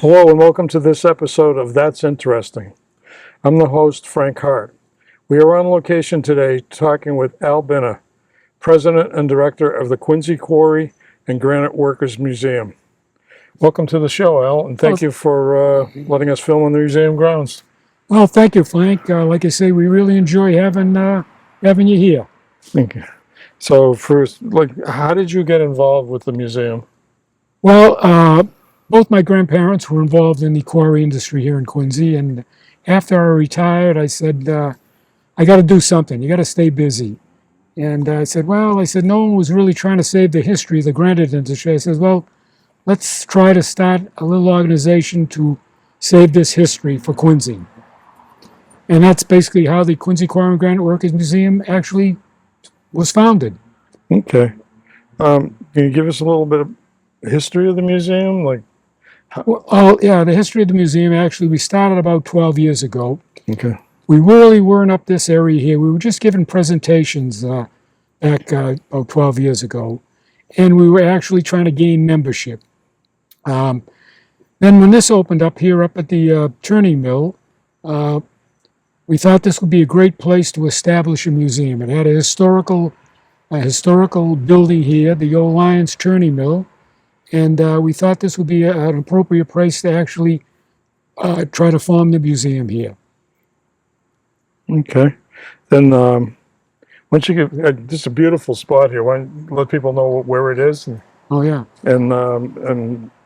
Hello and welcome to this episode of That's Interesting. I'm the host, Frank Hart. We are on location today talking with Bina, President and Director of the Quincy Quarry and Granite Workers Museum. Welcome to the show, Al, and thank you for letting us film on the museum grounds. Well, thank you, Frank. Like I say, we really enjoy having you here. Thank you. So first, how did you get involved with the museum? Well, both my grandparents were involved in the quarry industry here in Quincy, and after I retired, I said, I got to do something. You got to stay busy. And I said, no one was really trying to save the history of the granite industry. I said, well, let's try to start a little organization to save this history for Quincy. And that's basically how the Quincy Quarry and Granite Workers Museum actually was founded. Okay. Can you give us a little bit of history of the museum? The history of the museum, actually, we started about 12 years ago. Okay. We really weren't up this area here. We were just giving presentations back about 12 years ago, and we were actually trying to gain membership. Then when this opened up here up at the turning mill, we thought this would be a great place to establish a museum. It had a historical building here, the old Lions Turning Mill, and we thought this would be an appropriate place to actually try to form the museum here. Okay. Then once you get, this is a beautiful spot here. Why don't you let people know where it is? And your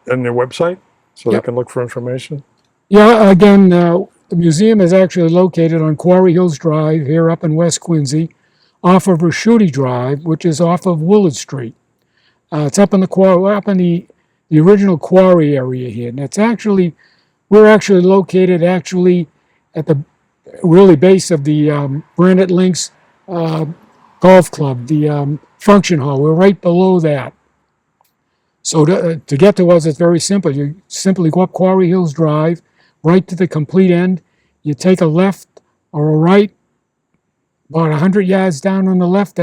website, so Yep. they can look for information. Yeah, again, the museum is actually located on Quarry Hills Drive here up in West Quincy, off of Raschuti Drive, which is off of Willard Street. It's up in the original quarry area here, and we're actually located at the really base of the Granite Links Golf Club, the function hall. We're right below that. So to get to us, it's very simple. You simply go up Quarry Hills Drive, right to the complete end. You take a left or a right, about 100 yards down on the left,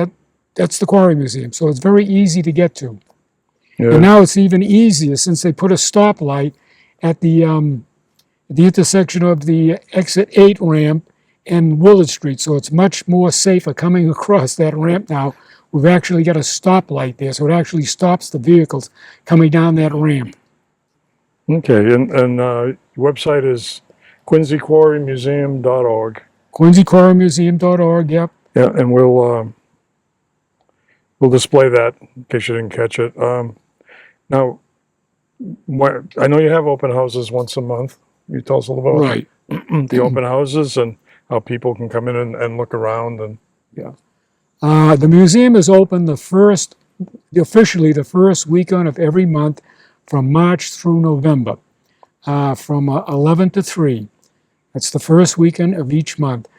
that's the Quarry Museum. So it's very easy to get to. Yeah. And now it's even easier since they put a stoplight at the intersection of the Exit 8 ramp and Willard Street. So it's much more safer coming across that ramp now. We've actually got a stoplight there, so it actually stops the vehicles coming down that ramp. Okay, and your website is quincyquarrymuseum.org. quincyquarrymuseum.org, yep. Yeah, and we'll display that in case you didn't catch it. Now, I know you have open houses once a month. You tell us a little about the open houses and how people can come in and look around. And the museum is open officially the first weekend of every month from March through November, from 11 to 3. That's the first weekend of each month.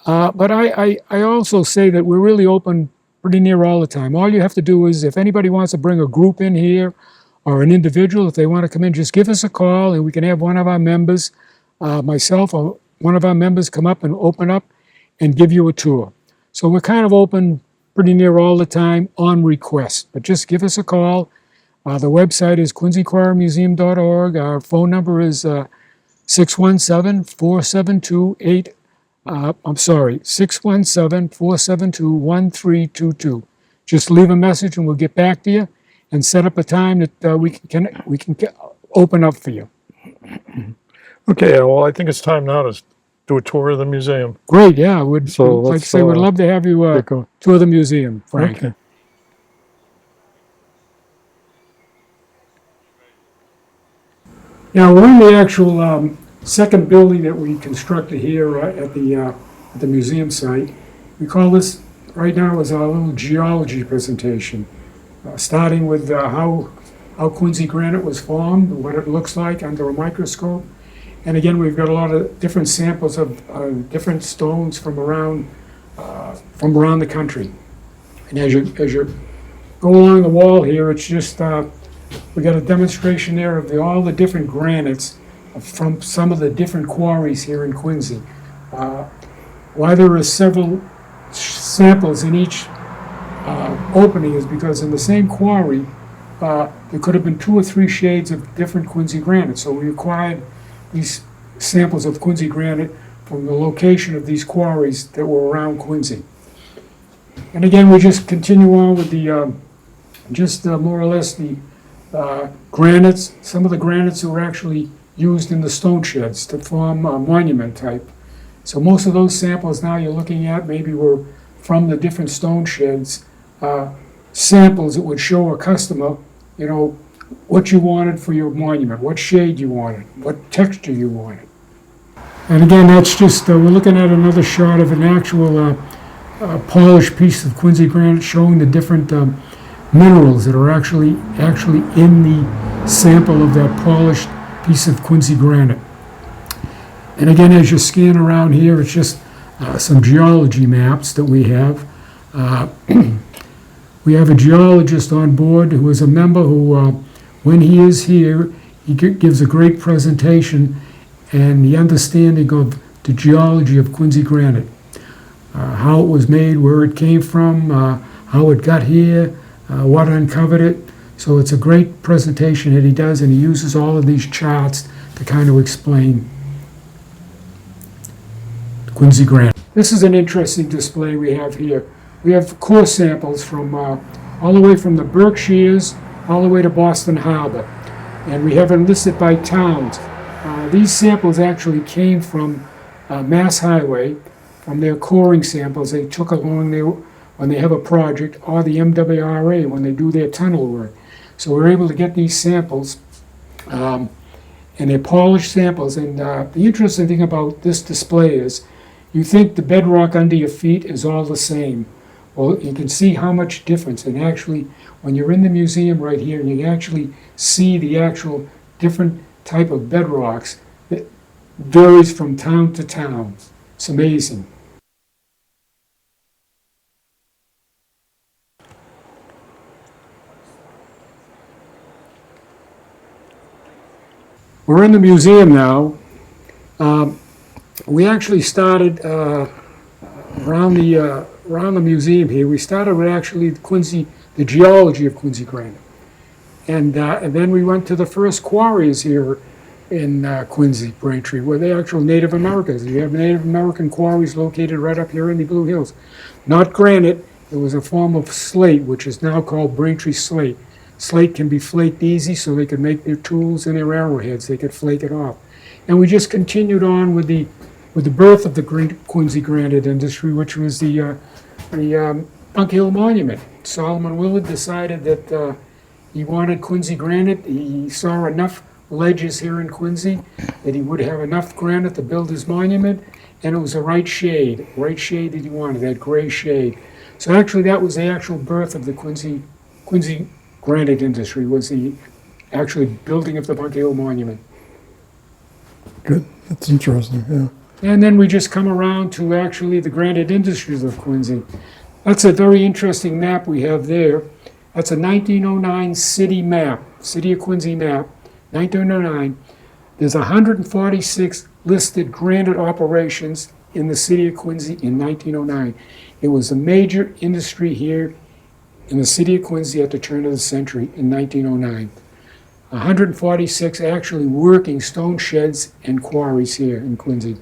But I also say that we're really open pretty near all the time. All you have to do is, if anybody wants to bring a group in here or an individual, if they want to come in, just give us a call and we can have one of our members, myself or one of our members, come up and open up and give you a tour. So we're kind of open pretty near all the time on request, but just give us a call. The website is quincyquarrymuseum.org. Our phone number is 617-472-1322. Just leave a message and we'll get back to you and set up a time that we can open up for you. Okay, well, I think it's time now to do a tour of the museum. Great, yeah. We'd love to have you tour the museum, Frank. Okay. Now, we're in the actual second building that we constructed here at the museum site. We call this right now as our little geology presentation, starting with how Quincy granite was formed, what it looks like under a microscope. And again, we've got a lot of different samples of different stones from around the country. And as you go along the wall here, it's just we got a demonstration there of all the different granites from some of the different quarries here in Quincy. Why there are several samples in each opening is because in the same quarry, there could have been 2 or 3 shades of different Quincy granite. So we acquired these samples of Quincy granite from the location of these quarries that were around Quincy. And again, we just continue on with the, more or less the granites. Some of the granites that were actually used in the stone sheds to form monument type. So most of those samples now you're looking at maybe were from the different stone sheds, samples that would show a customer, what you wanted for your monument, what shade you wanted, what texture you wanted. And again, that's just, we're looking at another shot of an actual polished piece of Quincy granite showing the different minerals that are actually in the sample of that polished piece of Quincy granite. And again, as you scan around here, it's just some geology maps that we have. We have a geologist on board who is a member who, when he is here, he gives a great presentation and the understanding of the geology of Quincy granite, how it was made, where it came from, how it got here, what uncovered it. So it's a great presentation that he does, and he uses all of these charts to kind of explain Quincy granite. This is an interesting display we have here. We have core samples from all the way from the Berkshires all the way to Boston Harbor, and we have them listed by towns. These samples actually came from Mass Highway, from their coring samples they took along there when they have a project, or the MWRA when they do their tunnel work. So we're able to get these samples, and they're polished samples. And the interesting thing about this display is you think the bedrock under your feet is all the same. Well, you can see how much difference. And actually, when you're in the museum right here, and you can actually see the actual different type of bedrocks that varies from town to town. It's amazing. We're in the museum now. We actually started around the museum here. We started with actually the geology of Quincy granite, and then we went to the first quarries here in Quincy, Braintree, where the actual Native Americans. You have Native American quarries located right up here in the Blue Hills. Not granite. It was a form of slate, which is now called Braintree slate. Slate can be flaked easy, so they could make their tools and their arrowheads. They could flake it off. And we just continued on with the birth of the Quincy granite industry, which was the Bunk Hill Monument. Solomon Willard decided that he wanted Quincy granite. He saw enough ledges here in Quincy that he would have enough granite to build his monument, and it was the right shade that he wanted, that gray shade. So actually, that was the actual birth of the Quincy granite industry, was the actually building of the Bunk Hill Monument. Good. That's interesting, yeah. And then we just come around to actually the granite industries of Quincy. That's a very interesting map we have there. That's a 1909 city map, City of Quincy map, 1909. There's 146 listed granite operations in the city of Quincy in 1909. It was a major industry here in the city of Quincy at the turn of the century in 1909. 146 actually working stone sheds and quarries here in Quincy.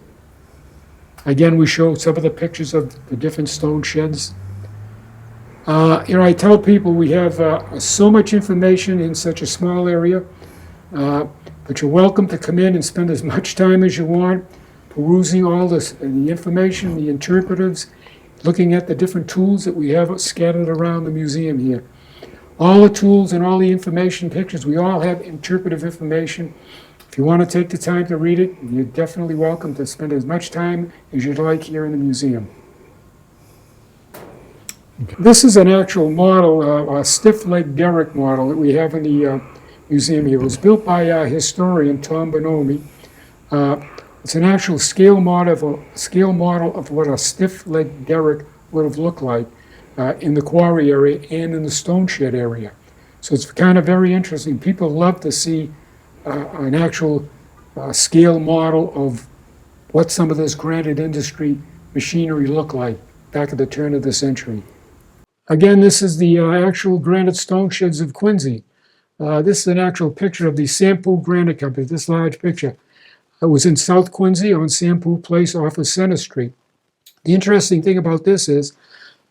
Again, we show some of the pictures of the different stone sheds. I tell people we have so much information in such a small area, but you're welcome to come in and spend as much time as you want perusing all this, the information, the interpretives, looking at the different tools that we have scattered around the museum here. All the tools and all the information pictures, we all have interpretive information. If you want to take the time to read it, you're definitely welcome to spend as much time as you'd like here in the museum. Okay. This is an actual model, a stiff-leg derrick model that we have in the museum here. It was built by historian Tom Bonomi. It's an actual scale model of what a stiff-leg derrick would have looked like in the quarry area and in the stone shed area. So it's kind of very interesting. People love to see an actual scale model of what some of this granite industry machinery looked like back at the turn of the century. Again, this is the actual granite stone sheds of Quincy. This is an actual picture of the Sampo Granite Company, this large picture. It was in South Quincy on Sampo Place off of Center Street. The interesting thing about this is,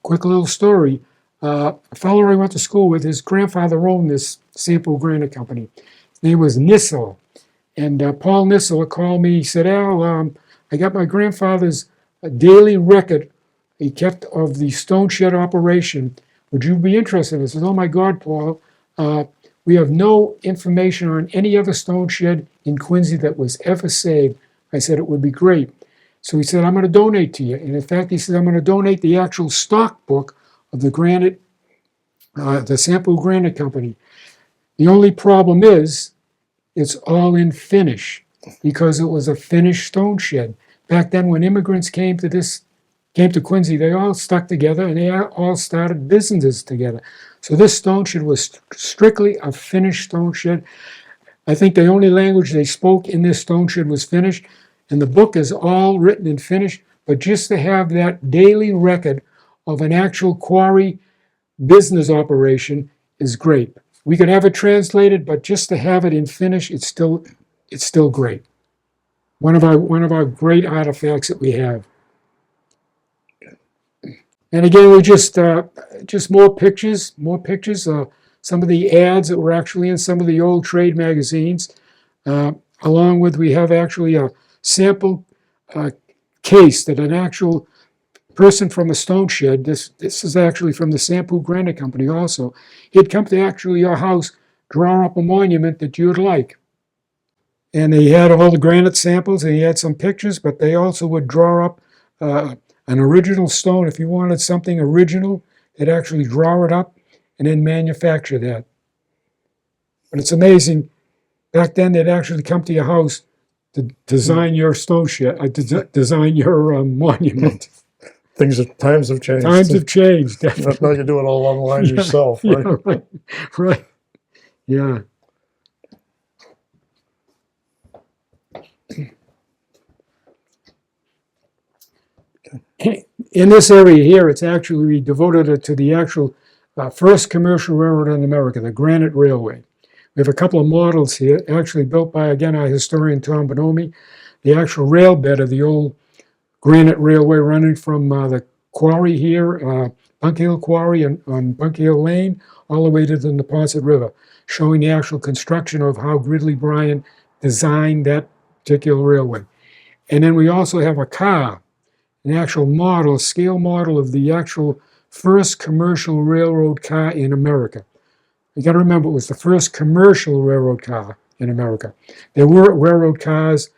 quick little story, a fellow I went to school with, his grandfather owned this Sampo Granite Company. His name was Nissel. And Paul Nissel called me. He said, Al, I got my grandfather's daily record he kept of the stone shed operation. Would you be interested? I said, oh my God, Paul, we have no information on any other stone shed in Quincy that was ever saved. I said, it would be great. So he said, I'm going to donate to you. And in fact, he said, I'm going to donate the actual stock book of the granite, the Sampo Granite Company. The only problem is, it's all in finish because it was a finished stone shed. Back then, when immigrants came to Quincy, they all stuck together and they all started businesses together. So this stone shed was strictly a finished stone shed. I think the only language they spoke in this stone shed was Finnish, and the book is all written in Finnish. But just to have that daily record of an actual quarry business operation is great. We could have it translated, but just to have it in Finnish, it's still great. One of our great artifacts that we have. And again, we just more pictures. Some of the ads that were actually in some of the old trade magazines. Along with, we have actually a sample case that an actual person from a stone shed, this is actually from the Sampo Granite Company also, he'd come to actually your house, draw up a monument that you'd like. And they had all the granite samples, and he had some pictures, but they also would draw up an original stone. If you wanted something original, they'd actually draw it up and then manufacture that. But it's amazing, back then they'd actually come to your house to design your stone shed, design your monument. Times have changed. Times have changed, definitely. Now you do it all online yourself, right? Yeah, right. Yeah. In this area here, it's actually, we devoted it to the actual first commercial railroad in America, the Granite Railway. We have a couple of models here, actually built by, again, our historian Tom Bonomi. The actual rail bed of the old Granite Railway running from the quarry here, Bunk Hill Quarry on Bunk Hill Lane, all the way to the Neponset River, showing the actual construction of how Gridley Bryan designed that particular railway. And then we also have a car, an actual model, scale model of the actual first commercial railroad car in America. You got to remember, it was the first commercial railroad car in America. There were railroad cars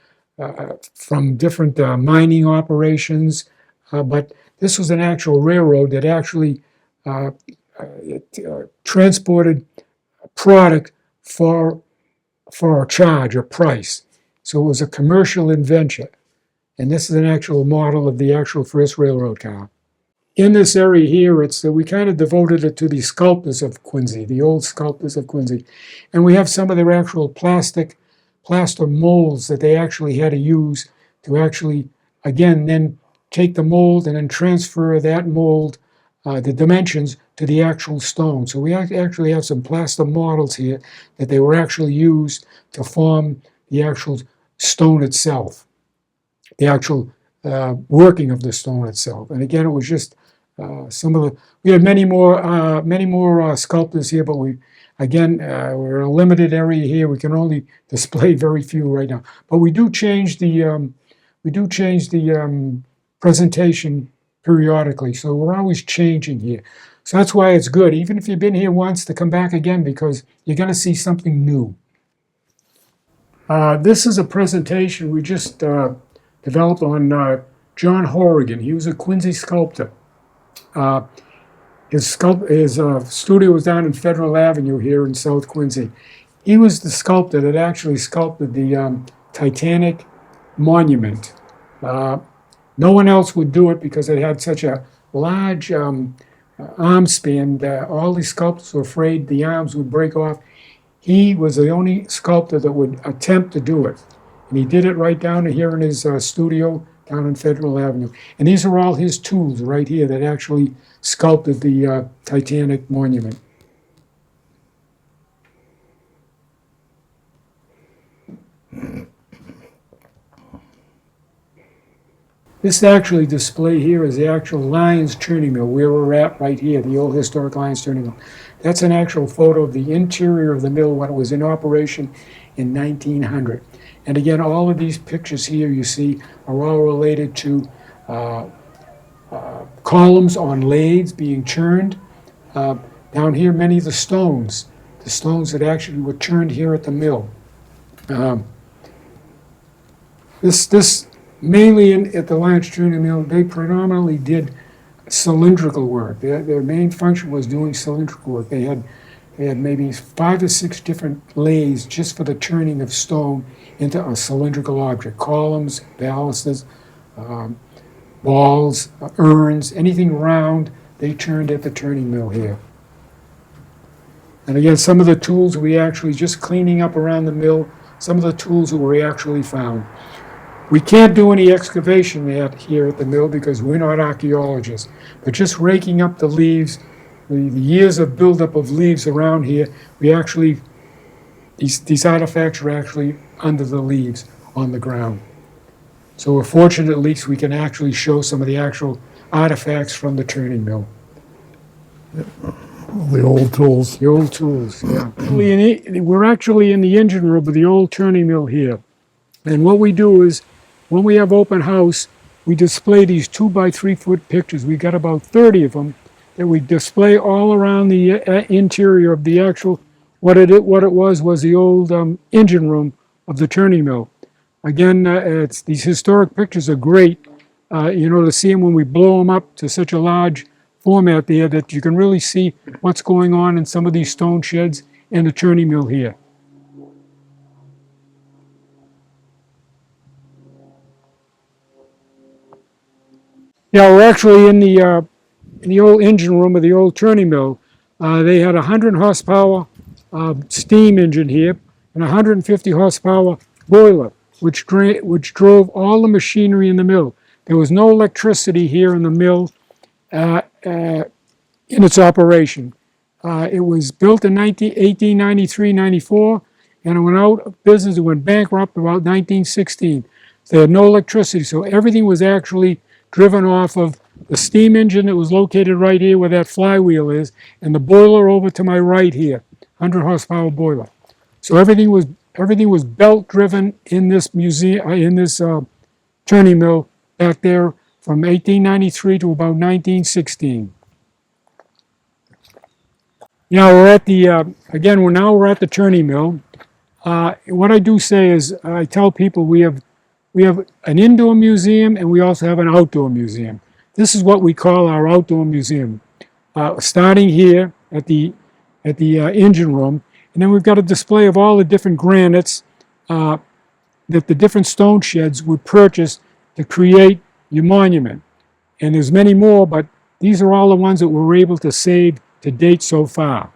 from different mining operations, but this was an actual railroad that actually transported product for a charge, a price. So it was a commercial invention. And this is an actual model of the actual first railroad car. In this area here, we kind of devoted it to the sculptors of Quincy, the old sculptors of Quincy. And we have some of their actual plaster molds that they actually had to use to actually, again, then take the mold and then transfer that mold, the dimensions, to the actual stone. So we actually have some plaster models here that they were actually used to form the actual stone itself, the actual working of the stone itself. And again, it was just we had many more sculptors here, but we're in a limited area here. We can only display very few right now. But we do change the presentation periodically, so we're always changing here. So that's why it's good, even if you've been here once, to come back again, because you're going to see something new. This is a presentation we just developed on John Horrigan. He was a Quincy sculptor. His studio was down in Federal Avenue here in South Quincy. He was the sculptor that actually sculpted the Titanic monument. No one else would do it because it had such a large arm span that all the sculptors were afraid the arms would break off. He was the only sculptor that would attempt to do it. And he did it right down here in his studio down on Federal Avenue. And these are all his tools right here that actually sculpted the Titanic monument. This actually display here is the actual Lyons turning mill, where we're at right here, the old historic Lyons turning mill. That's an actual photo of the interior of the mill when it was in operation in 1900. And again, all of these pictures here you see are all related to columns on lathes being churned. Down here, many of the stones that actually were churned here at the mill. This mainly at the Lyons turning mill, they predominantly did cylindrical work. Their main function was doing cylindrical work. They had maybe 5 or 6 different lathes just for the turning of stone into a cylindrical object. Columns, balustrades, balls, urns, anything round, they turned at the turning mill here. And again, some of the tools we actually, just cleaning up around the mill, some of the tools that we actually found. We can't do any excavation here at the mill because we're not archaeologists, but just raking up the leaves, the years of buildup of leaves around here, we actually, these artifacts are actually under the leaves on the ground. So we're fortunate at least we can actually show some of the actual artifacts from the turning mill. The old tools. The old tools, yeah. We're actually in the engine room of the old turning mill here. And what we do is, when we have open house, we display these 2 by 3 foot pictures. We got about 30 of them that we display all around the interior of the actual, what it was the old engine room of the turning mill. Again, these historic pictures are great, to see them when we blow them up to such a large format there that you can really see what's going on in some of these stone sheds and the turning mill here. Yeah, we're actually in the old engine room of the old turning mill. They had a 100 horsepower steam engine here and a 150 horsepower boiler, which drove all the machinery in the mill. There was no electricity here in the mill in its operation. It was built in 1893-94, and it went out of business. It went bankrupt about 1916. So they had no electricity, so everything was actually driven off of the steam engine that was located right here where that flywheel is, and the boiler over to my right here, 100 horsepower boiler. So everything was belt driven in this museum, in this turning mill back there from 1893 to about 1916. Now we're at the we're at the turning mill. What I do say is I tell people we have an indoor museum and we also have an outdoor museum. This is what we call our outdoor museum. Starting here at the engine room, and then we've got a display of all the different granites that the different stone sheds would purchase to create your monument. And there's many more, but these are all the ones that we were able to save to date so far.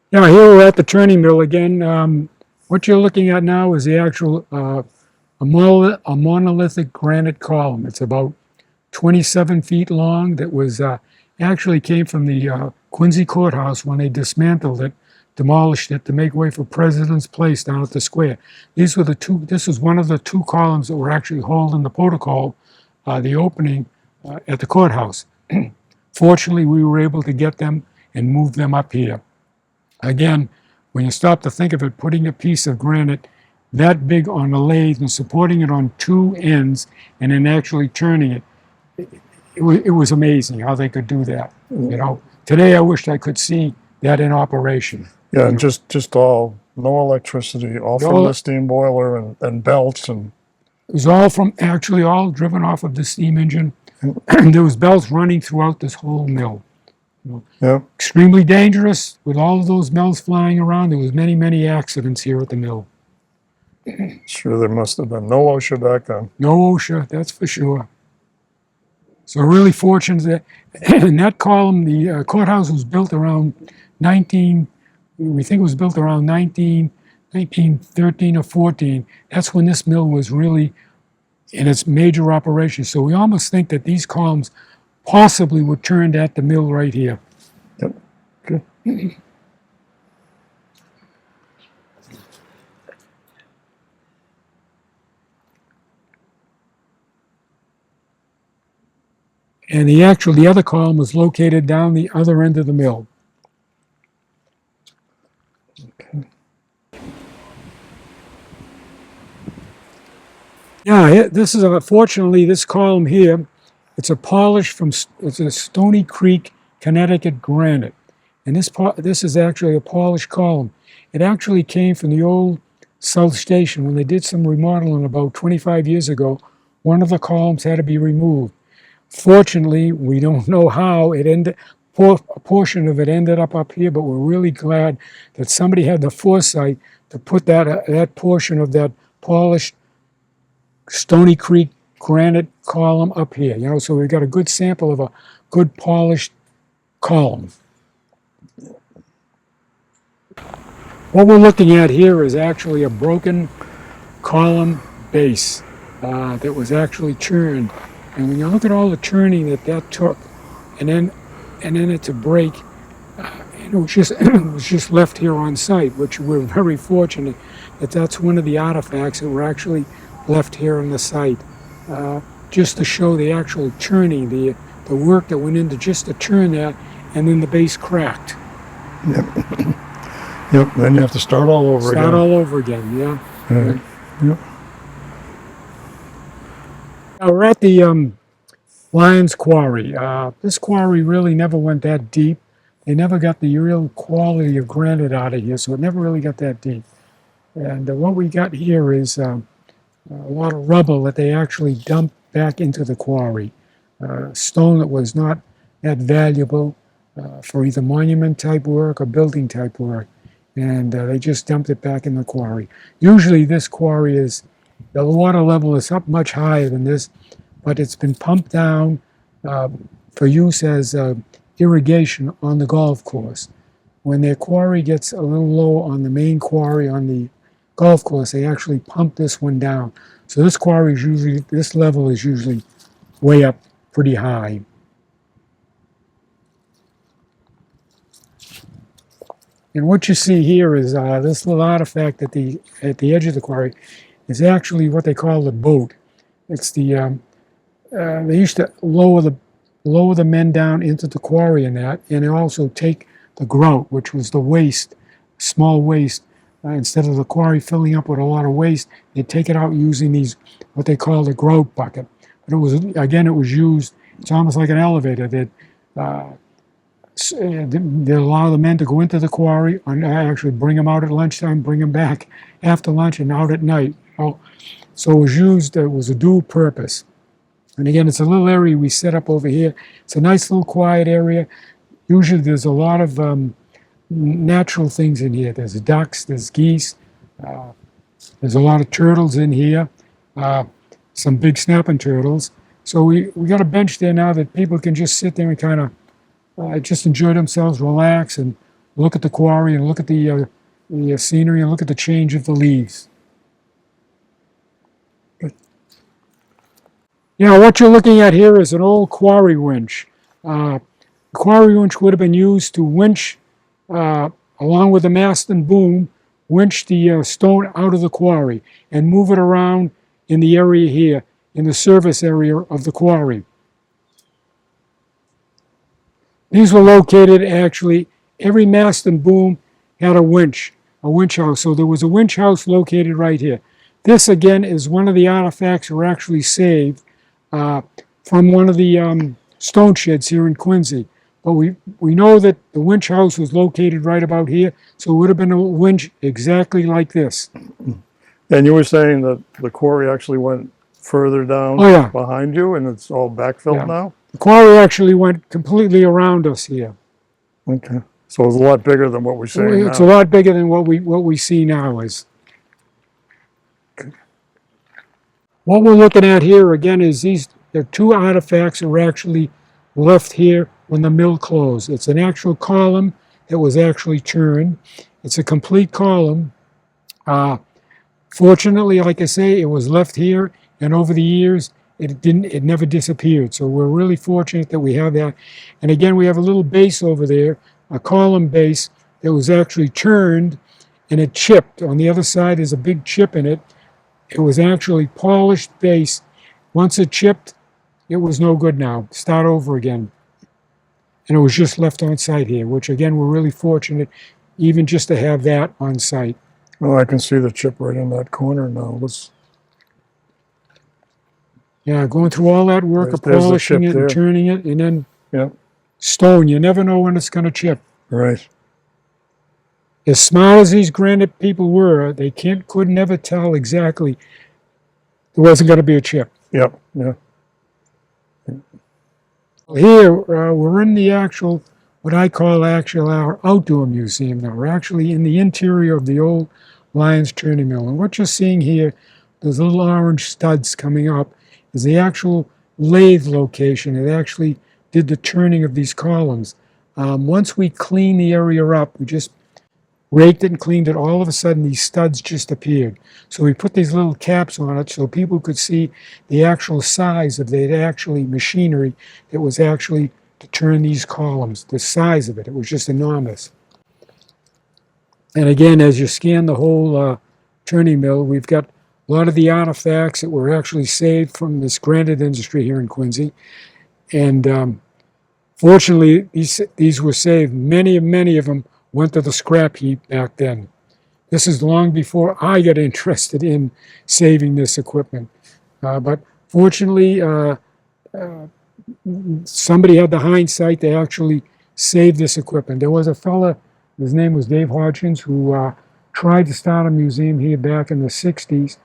Now here we're at the turning mill again. What you're looking at now is the actual a monolithic granite column. It's about 27 feet long. That was actually came from the Quincy courthouse when they dismantled it, demolished it to make way for President's Place down at the square. These were the two. This was one of the 2 columns that were actually holding the protocol, the opening at the courthouse. Fortunately, we were able to get them and move them up here. Again, when you stop to think of it, putting a piece of granite that big on a lathe and supporting it on 2 ends and then actually turning it, it was amazing how they could do that. Today I wished I could see that in operation. Yeah, and just all, no electricity, all from the steam boiler and belts. And it was all driven off of the steam engine. There was belts running throughout this whole mill. Yeah. Extremely dangerous with all of those mills flying around. There was many, many accidents here at the mill. Sure, there must have been no OSHA back then. No OSHA, that's for sure. So really fortunate that in that column, the courthouse was built around 19, we think it was built around 1913 or 14. That's when this mill was really in its major operation. So we almost think that these columns possibly were turned at the mill right here. Yep. Good. And the other column was located down the other end of the mill. Okay. Yeah, this is fortunately this column here. It's it's a Stony Creek, Connecticut granite, and this is actually a polished column. It actually came from the old South Station when they did some remodeling about 25 years ago. One of the columns had to be removed. Fortunately, we don't know how it ended. A portion of it ended up here, but we're really glad that somebody had the foresight to put that portion of that polished Stony Creek granite column up here. So we've got a good sample of a good polished column. What we're looking at here is actually a broken column base that was actually churned. And when you look at all the churning that took, and then it to break, and it was just left here on site, which we're very fortunate that that's one of the artifacts that were actually left here on the site, just to show the actual churning, the work that went into just to churn that, and then the base cracked. Yep. Yep. Then you have to start all over again. Start all over again. Yeah. Right. Yep. Now we're at the Lions Quarry. This quarry really never went that deep. They never got the real quality of granite out of here, so it never really got that deep. And what we got here is a lot of rubble that they actually dumped back into the quarry. Stone that was not that valuable for either monument type work or building type work. And they just dumped it back in the quarry. Usually this quarry the water level is up much higher than this, but it's been pumped down for use as irrigation on the golf course. When their quarry gets a little low on the main quarry on the golf course, they actually pump this one down. So this level is usually way up pretty high. And what you see here is this little artifact at the edge of the quarry is actually what they call the boat. It's they used to lower the men down into the quarry and also take the grout, which was the waste, small waste. Instead of the quarry filling up with a lot of waste, they take it out using these what they call the grout bucket. But it was used. It's almost like an elevator. They'd allow the men to go into the quarry and actually bring them out at lunchtime, bring them back after lunch, and out at night. So it was used. It was a dual purpose. And again, it's a little area we set up over here. It's a nice little quiet area. Usually there's a lot of natural things in here. There's ducks, there's geese, there's a lot of turtles in here, some big snapping turtles. So we got a bench there now that people can just sit there and kind of just enjoy themselves, relax, and look at the quarry and look at the scenery and look at the change of the leaves. Yeah, what you're looking at here is an old quarry winch. The quarry winch would have been used to winch, along with the mast and boom, winch the stone out of the quarry and move it around in the area here, in the service area of the quarry. These were located actually, every mast and boom had a winch house. So there was a winch house located right here. This again is one of the artifacts that were actually saved from one of the stone sheds here in Quincy. But we know that the winch house was located right about here, so it would have been a winch exactly like this. And you were saying that the quarry actually went further down behind you, and it's all backfilled now? The quarry actually went completely around us here. Okay. So it's a lot bigger than what we're seeing It's a now. lot bigger than what we see now is. What we're looking at here again is there are two artifacts that were actually left here when the mill closed. It's an actual column that was actually turned. It's a complete column. Fortunately, like I say, it was left here, and over the years, it never disappeared. So we're really fortunate that we have that. And again, we have a little base over there, a column base that was actually turned, and it chipped. On the other side, there's a big chip in it. It was actually polished base. Once it chipped, it was no good now. Start over again. And it was just left on site here, which again, we're really fortunate even just to have that on site. Well, I can see the chip right in that corner now. Yeah, going through all that work of There's the polishing chip it and there. turning it, and then Yeah, stone. You never know when it's going to chip. right. As smart as these granite people were, they could never tell exactly there wasn't going to be a chip. Yep, yeah. Here, we're in the actual, what I call actual our outdoor museum now. We're actually in the interior of the old Lyons Turning Mill. And what you're seeing here, those little orange studs coming up, is the actual lathe location. It actually did the turning of these columns. Once we cleaned the area up, we just raked it and cleaned it, all of a sudden these studs just appeared. So we put these little caps on it so people could see the actual size of the actually machinery that was actually to turn these columns, the size of it. It was just enormous. And again, as you scan the whole turning mill, we've got a lot of the artifacts that were actually saved from this granite industry here in Quincy. And fortunately, these were saved. Many of them went to the scrap heap back then. This is long before I got interested in saving this equipment. But fortunately, somebody had the hindsight to actually save this equipment. There was a fella, his name was Dave Hodgkins, who tried to start a museum here back in the 60s.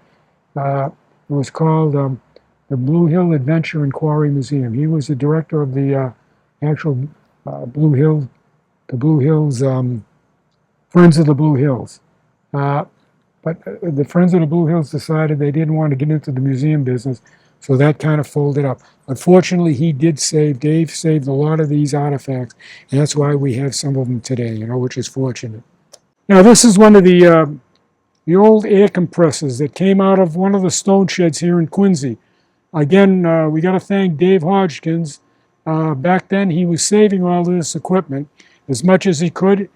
It was called the Blue Hill Adventure and Quarry Museum. He was the director of the actual Blue Hills Friends of the Blue Hills. But the Friends of the Blue Hills decided they didn't want to get into the museum business, so that kind of folded up. Unfortunately, Dave saved a lot of these artifacts, and that's why we have some of them today, which is fortunate. Now, this is one of the old air compressors that came out of one of the stone sheds here in Quincy. Again, we got to thank Dave Hodgkins. Back then, he was saving all this equipment as much as he could,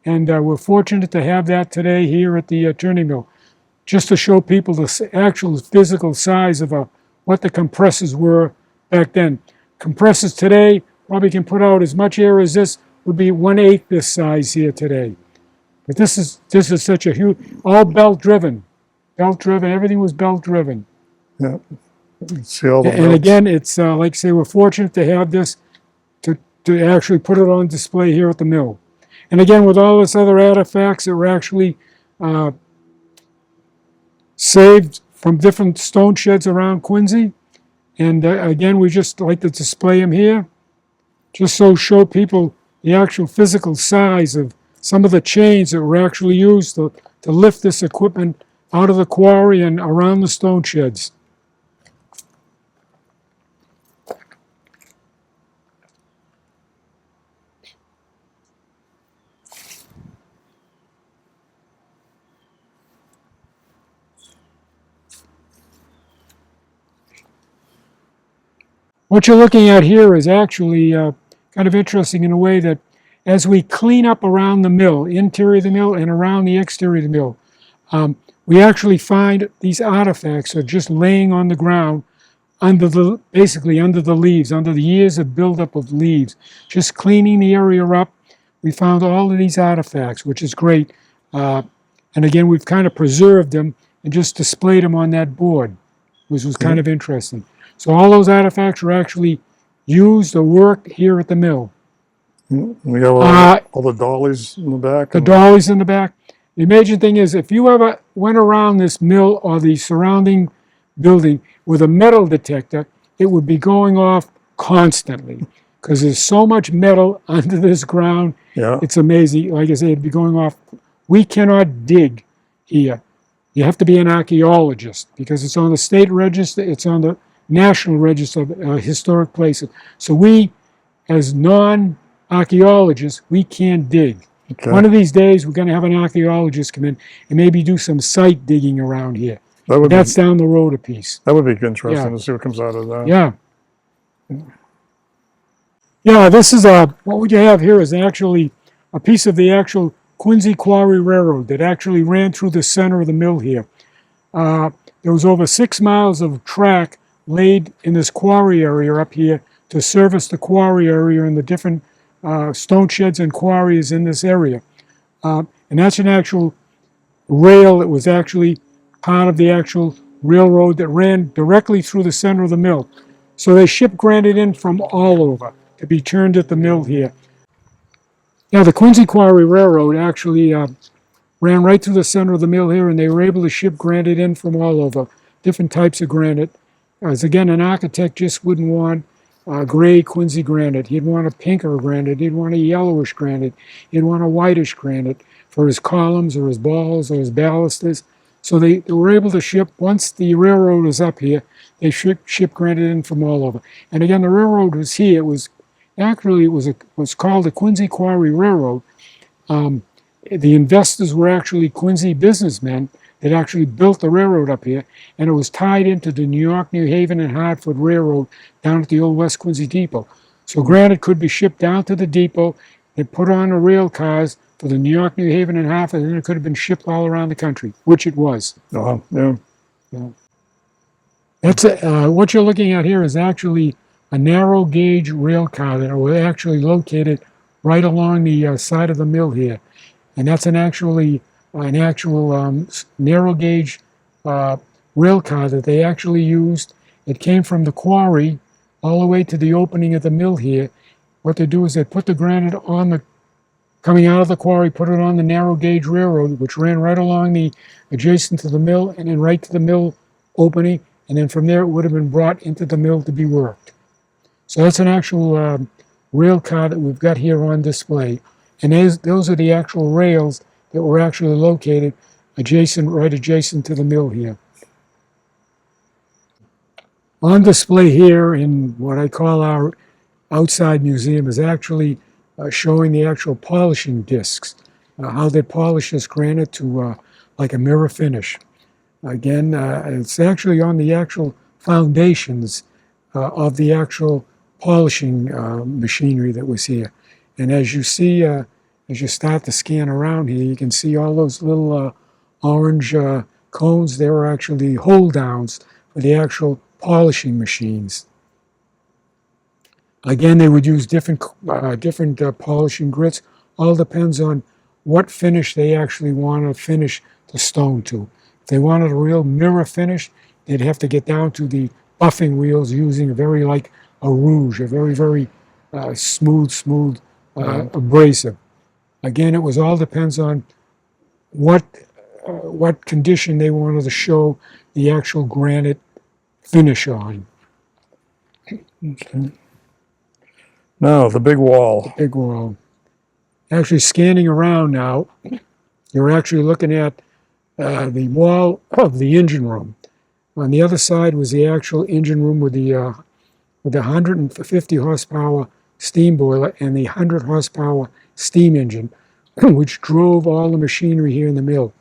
and we're fortunate to have that today here at the turning mill, just to show people the actual physical size of what the compressors were back then. Compressors today probably can put out as much air as this, would be 1/8 this size here today. But this is such a huge, all belt driven, everything was belt driven. Yeah. See all the And belts. again, it's like I say, we're fortunate to have this to actually put it on display here at the mill. And again, with all this other artifacts that were actually saved from different stone sheds around Quincy. And again, we just like to display them here, just so show people the actual physical size of some of the chains that were actually used to lift this equipment out of the quarry and around the stone sheds. What you're looking at here is actually kind of interesting in a way that as we clean up around the mill, interior of the mill and around the exterior of the mill, we actually find these artifacts are just laying on the ground basically under the leaves, under the years of buildup of leaves. Just cleaning the area up, we found all of these artifacts, which is great. And again, we've kind of preserved them and just displayed them on that board, which was kind of interesting. So all those artifacts were actually used or worked here at the mill. We got all the dollies in the back. The dollies in the back. The amazing thing is, if you ever went around this mill or the surrounding building with a metal detector, it would be going off constantly. because there's so much metal under this ground. Yeah. It's amazing. Like I say, it'd be going off. We cannot dig here. You have to be an archaeologist because it's on the state register. It's on the National Register of Historic Places. So we, as non-archaeologists, we can't dig. Okay. One of these days, we're going to have an archaeologist come in and maybe do some site digging around here. That's down the road a piece. That would be interesting to see what comes out of that. Yeah. Yeah, this is what we have here is actually a piece of the actual Quincy Quarry Railroad that actually ran through the center of the mill here. There was over 6 miles of track laid in this quarry area up here to service the quarry area and the different stone sheds and quarries in this area. And that's an actual rail that was actually part of the actual railroad that ran directly through the center of the mill. So they shipped granite in from all over to be turned at the mill here. Now the Quincy Quarry Railroad actually ran right through the center of the mill here, and they were able to ship granite in from all over, different types of granite. As again, an architect just wouldn't want gray Quincy granite. He'd want a pinker granite. He'd want a yellowish granite. He'd want a whitish granite for his columns or his balls or his balusters. So they were able to ship, once the railroad was up here, they shipped granite in from all over. And again, the railroad was here. It was called the Quincy Quarry Railroad. The investors were actually Quincy businessmen that actually built the railroad up here, and it was tied into the New York, New Haven, and Hartford Railroad down at the old West Quincy Depot. So granite could be shipped down to the depot, and put on the rail cars for the New York, New Haven, and Hartford, and then it could have been shipped all around the country, which it was. Yeah. That's what you're looking at here is actually a narrow gauge rail car that was actually located right along the side of the mill here, and that's an actual narrow gauge rail car that they actually used. It came from the quarry all the way to the opening of the mill here. What they do is they put the granite coming out of the quarry, put it on the narrow gauge railroad, which ran right along adjacent to the mill, and then right to the mill opening, and then from there it would have been brought into the mill to be worked. So that's an actual rail car that we've got here on display. And those are the actual rails that were actually located right adjacent to the mill here. On display here in what I call our outside museum is actually showing the actual polishing discs, how they polish this granite to like a mirror finish. Again, it's actually on the actual foundations of the actual polishing machinery that was here. And as you see, as you start to scan around here, you can see all those little orange cones. They were actually hold downs for the actual polishing machines. Again, they would use different polishing grits. All depends on what finish they actually want to finish the stone to. If they wanted a real mirror finish, they'd have to get down to the buffing wheels using like a rouge, a very, very smooth abrasive. Again, it was all depends on what condition they wanted to show the actual granite finish on. Okay. Now, the big wall. Big wall. Actually scanning around now, you're actually looking at the wall of the engine room. On the other side was the actual engine room with the 150 horsepower steam boiler and the 100 horsepower steam engine, which drove all the machinery here in the mill.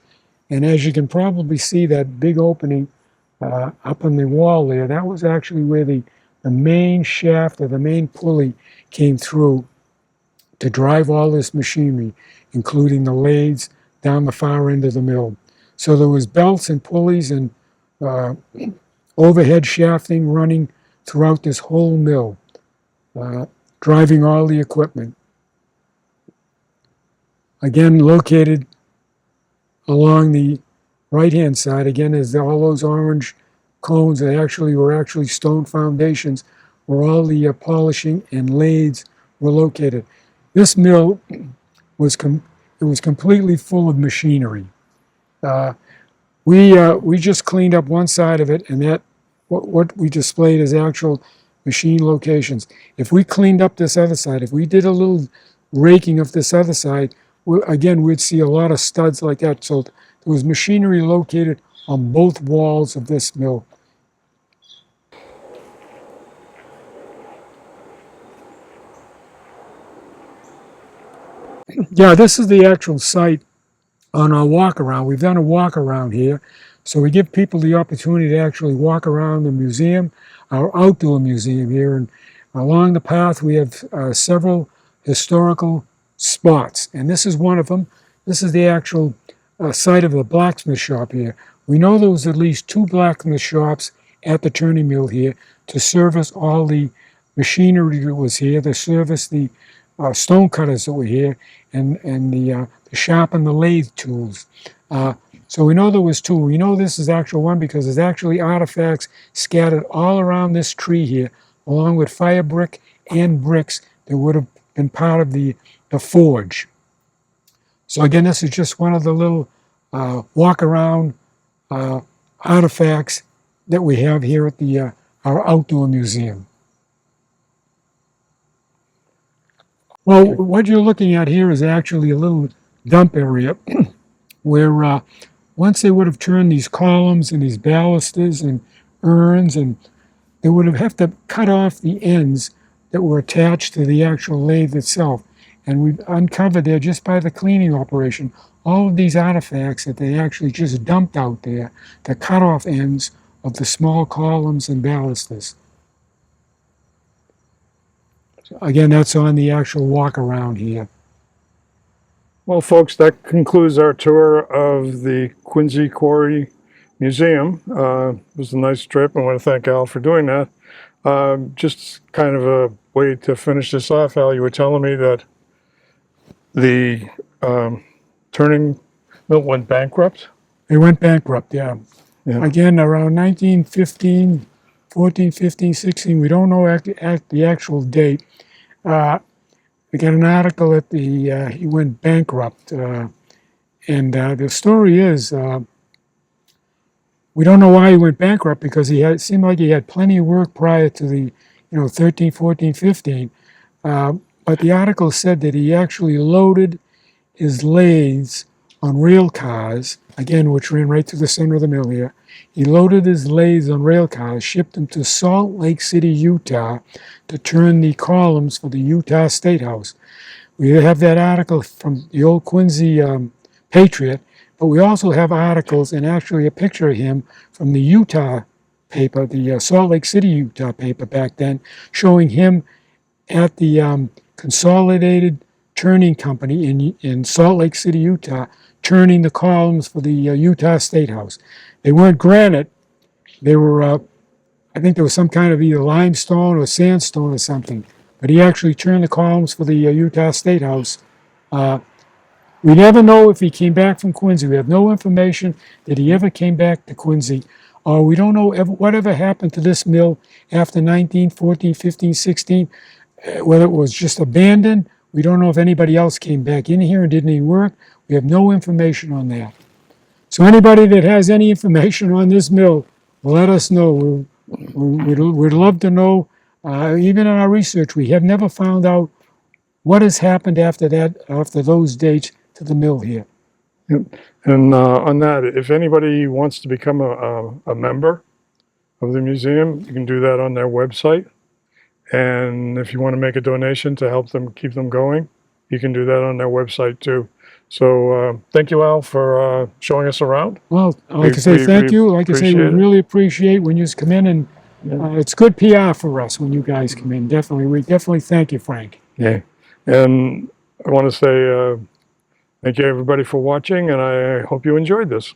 And as you can probably see, that big opening up on the wall there, that was actually where the main shaft or the main pulley came through to drive all this machinery, including the lathes down the far end of the mill. So there was belts and pulleys and overhead shafting running throughout this whole mill, driving all the equipment. Again, located along the right-hand side, again, is all those orange cones that were actually stone foundations where all the polishing and lathes were located. This mill was completely full of machinery. We just cleaned up one side of it, and what we displayed is actual machine locations. If we cleaned up this other side, if we did a little raking of this other side, again, we'd see a lot of studs like that. So there was machinery located on both walls of this mill. Yeah, this is the actual site on our walk around. We've done a walk around here. So we give people the opportunity to actually walk around the museum, our outdoor museum here. And along the path, we have several historical spots. And this is one of them. This is the actual site of the blacksmith shop here. We know there was at least 2 blacksmith shops at the turning mill here to service all the machinery that was here, to service the stone cutters that were here, and the sharpen the lathe tools. So we know there was 2. We know this is actual one because there's actually artifacts scattered all around this tree here, along with fire brick and bricks that would have been part of the forge. So again, this is just one of the little walk around artifacts that we have here at the our outdoor museum. Well, what you're looking at here is actually a little dump area where once they would have turned these columns and these balusters and urns, and they would have to cut off the ends that were attached to the actual lathe itself. And we've uncovered there, just by the cleaning operation, all of these artifacts that they actually just dumped out there, the cut off ends of the small columns and balusters. So again, that's on the actual walk around here. Well, folks, that concludes our tour of the Quincy Quarry Museum. It was a nice trip. I want to thank Al for doing that. Just kind of a way to finish this off, Al, you were telling me that the turning mill went bankrupt? They went bankrupt, yeah. Yeah. Again, around 1915, 14, 15, 16, we don't know the actual date. We got an article that he went bankrupt, and the story is we don't know why he went bankrupt, because it seemed like he had plenty of work prior to the 13, 14, 15. But the article said that he actually loaded his lathes on rail cars, again, which ran right through the center of the mill here. He loaded his lathes on rail cars, shipped them to Salt Lake City, Utah, to turn the columns for the Utah State House. We have that article from the old Quincy Patriot, but we also have articles and actually a picture of him from the Utah paper, the Salt Lake City, Utah paper back then, showing him at the Consolidated Turning Company in Salt Lake City, Utah, turning the columns for the Utah State House. They weren't granite. They were, I think there was some kind of either limestone or sandstone or something. But he actually turned the columns for the Utah State House. We never know if he came back from Quincy. We have no information that he ever came back to Quincy. Or we don't know whatever happened to this mill after 19, 14, 15, 16, whether it was just abandoned. We don't know if anybody else came back in here and did any work. We have no information on that. So anybody that has any information on this mill, let us know. We'd love to know. Even in our research, we have never found out what has happened after that, after those dates, to the mill here. Yep. And on that, if anybody wants to become a member of the museum, you can do that on their website. And if you want to make a donation to help them keep them going, you can do that on their website too. So thank you, Al, for showing us around. Well, like I say, thank you. Like I say, we really appreciate when you come in, and it's good PR for us when you guys come in. Definitely, we definitely thank you, Frank. Yeah, and I want to say thank you, everybody, for watching, and I hope you enjoyed this.